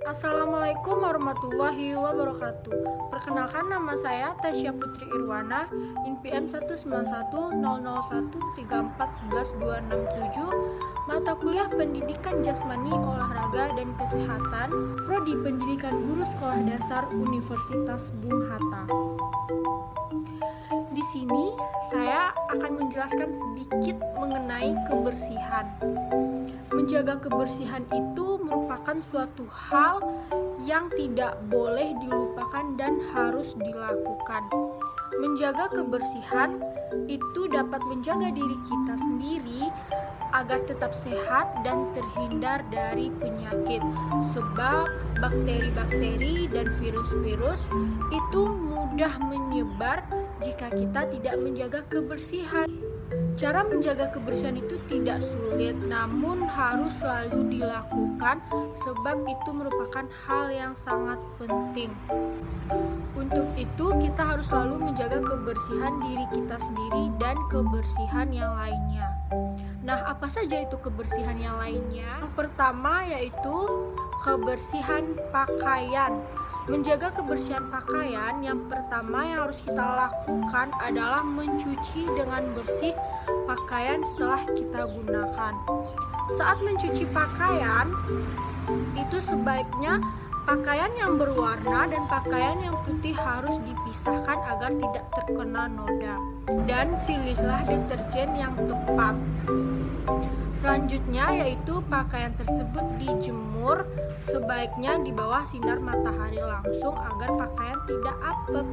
Assalamualaikum warahmatullahi wabarakatuh. Perkenalkan, nama saya Tasya Putri Irwana, INPM 1910001341167, mata kuliah Pendidikan Jasmani, Olahraga dan Kesehatan, Prodi Pendidikan Guru Sekolah Dasar Universitas Bung Hatta. Di sini saya akan menjelaskan sedikit mengenai kebersihan. Menjaga kebersihan itu merupakan suatu hal yang tidak boleh dilupakan dan harus dilakukan. Menjaga kebersihan itu dapat menjaga diri kita sendiri agar tetap sehat dan terhindar dari penyakit. Sebab bakteri-bakteri dan virus-virus itu mudah menyebar jika kita tidak menjaga kebersihan. Cara menjaga kebersihan itu tidak sulit, namun harus selalu dilakukan sebab itu merupakan hal yang sangat penting. Untuk itu kita harus selalu menjaga kebersihan diri kita sendiri dan kebersihan yang lainnya. Nah, apa saja itu kebersihan yang lainnya? Yang pertama yaitu kebersihan pakaian. Menjaga kebersihan pakaian, yang pertama yang harus kita lakukan adalah mencuci dengan bersih pakaian setelah kita gunakan. Saat mencuci pakaian, itu sebaiknya pakaian yang berwarna dan pakaian yang putih harus dipisahkan agar tidak terkena noda. Dan pilihlah deterjen yang tepat. Selanjutnya yaitu pakaian tersebut dijemur sebaiknya di bawah sinar matahari langsung agar pakaian tidak apek.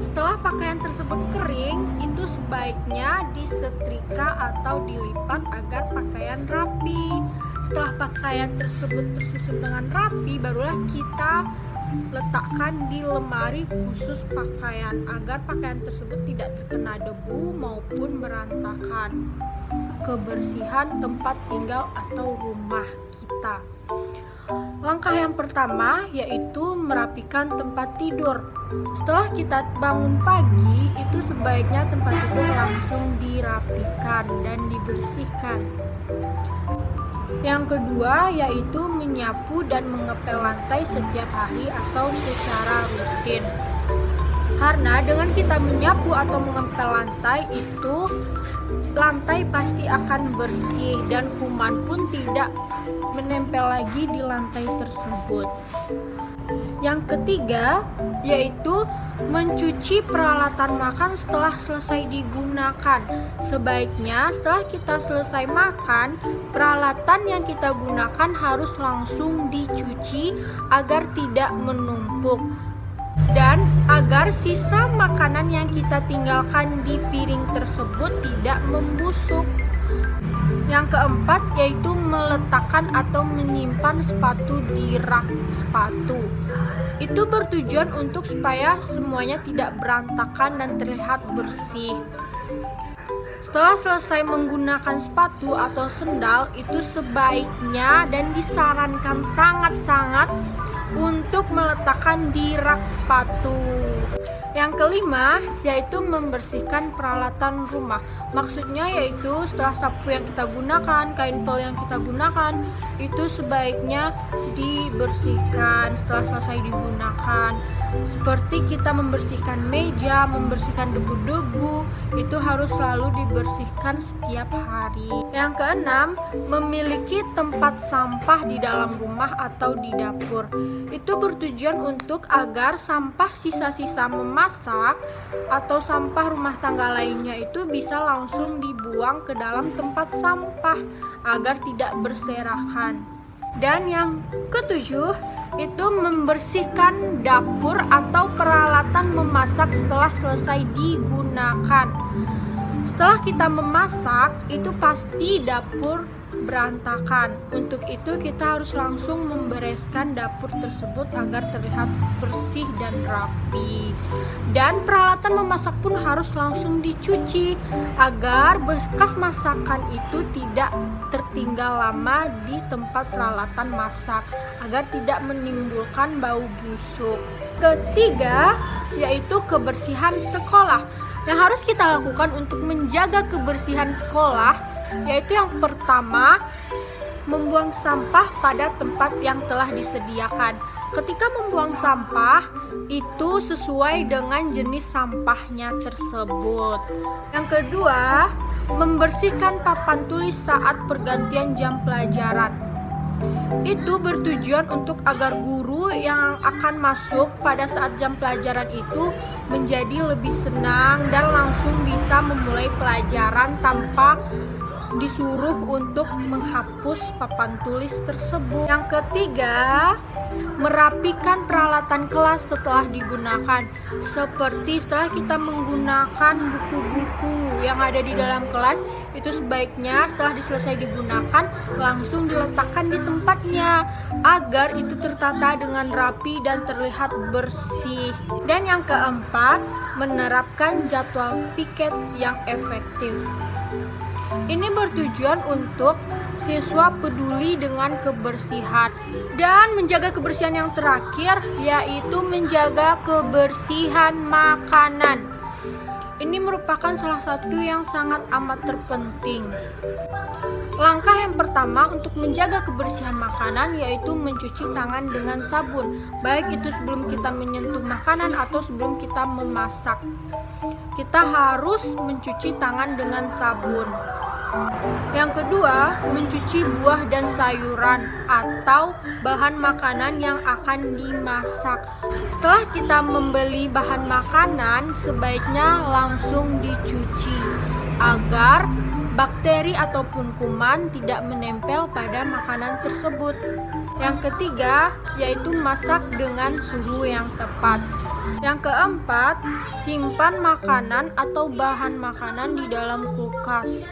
Setelah pakaian tersebut kering, itu sebaiknya disetrika atau dilipat agar pakaian rapi. Setelah pakaian tersebut tersusun dengan rapi, barulah kita letakkan di lemari khusus pakaian agar pakaian tersebut tidak terkena debu maupun berantakan. Kebersihan tempat tinggal atau rumah kita. Langkah yang pertama yaitu merapikan tempat tidur. Setelah kita bangun pagi, itu sebaiknya tempat tidur langsung dirapikan dan dibersihkan. Yang kedua yaitu menyapu dan mengepel lantai setiap hari atau secara rutin. Karena dengan kita menyapu atau mengepel lantai itu, lantai pasti akan bersih dan kuman pun tidak menempel lagi di lantai tersebut. Yang ketiga yaitu mencuci peralatan makan setelah selesai digunakan. Sebaiknya setelah kita selesai makan, peralatan yang kita gunakan harus langsung dicuci agar tidak menumpuk dan agar sisa makanan yang kita tinggalkan di piring tersebut tidak membusuk. Yang keempat yaitu meletakkan atau menyimpan sepatu di rak sepatu. Itu bertujuan untuk supaya semuanya tidak berantakan dan terlihat bersih. Setelah selesai menggunakan sepatu atau sendal, itu sebaiknya dan disarankan sangat-sangat untuk meletakkan di rak sepatu. Yang kelima yaitu membersihkan peralatan rumah. Maksudnya yaitu setelah sapu yang kita gunakan, kain pel yang kita gunakan, itu sebaiknya dibersihkan setelah selesai digunakan. Seperti kita membersihkan meja, membersihkan debu-debu, itu harus selalu dibersihkan setiap hari. Yang keenam, memiliki tempat sampah di dalam rumah atau di dapur. Itu bertujuan untuk agar sampah sisa-sisa memasak atau sampah rumah tangga lainnya itu bisa langsung dibuang ke dalam tempat sampah agar tidak berserakan. Dan yang ketujuh itu membersihkan dapur atau peralatan memasak setelah selesai digunakan. Setelah kita memasak, itu pasti dapur berantakan. Untuk itu kita harus langsung membereskan dapur tersebut agar terlihat bersih dan rapi. Dan peralatan memasak pun harus langsung dicuci agar bekas masakan itu tidak tertinggal lama di tempat peralatan masak agar tidak menimbulkan bau busuk. Ketiga yaitu kebersihan sekolah. Yang harus kita lakukan untuk menjaga kebersihan sekolah yaitu yang pertama membuang sampah pada tempat yang telah disediakan. Ketika membuang sampah, itu sesuai dengan jenis sampahnya tersebut. Yang kedua, membersihkan papan tulis saat pergantian jam pelajaran. Itu bertujuan untuk agar guru yang akan masuk pada saat jam pelajaran itu menjadi lebih senang dan langsung bisa memulai pelajaran tanpa disuruh untuk menghapus papan tulis tersebut. Yang ketiga, merapikan peralatan kelas setelah digunakan. Seperti setelah kita menggunakan buku-buku yang ada di dalam kelas, itu sebaiknya setelah selesai digunakan langsung diletakkan di tempatnya agar itu tertata dengan rapi dan terlihat bersih. Dan yang keempat, menerapkan jadwal piket yang efektif. Ini bertujuan untuk siswa peduli dengan kebersihan. Dan menjaga kebersihan yang terakhir yaitu menjaga kebersihan makanan. Ini merupakan salah satu yang sangat amat terpenting. Langkah yang pertama untuk menjaga kebersihan makanan yaitu mencuci tangan dengan sabun, baik itu sebelum kita menyentuh makanan atau sebelum kita memasak. Kita harus mencuci tangan dengan sabun. Yang kedua, mencuci buah dan sayuran atau bahan makanan yang akan dimasak. Setelah kita membeli bahan makanan, sebaiknya langsung dicuci agar bakteri ataupun kuman tidak menempel pada makanan tersebut. Yang ketiga, yaitu masak dengan suhu yang tepat. Yang keempat, simpan makanan atau bahan makanan di dalam kulkas.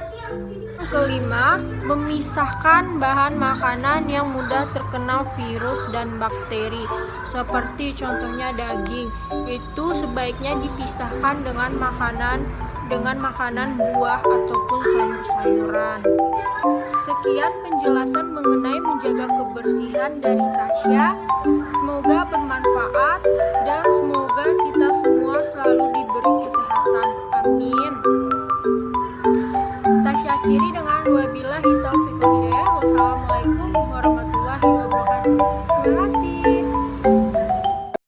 Yang kelima, memisahkan bahan makanan yang mudah terkena virus dan bakteri. Seperti contohnya daging, itu sebaiknya dipisahkan dengan makanan buah ataupun sayur-sayuran. Sekian penjelasan mengenai menjaga kebersihan dari Tasya. Semoga bermanfaat dan semoga kita semua selalu diberi kesehatan. Amin. Tasya akhiri dengan wabillahi taufiq wal hidayah. Wassalamualaikum warahmatullahi wabarakatuh.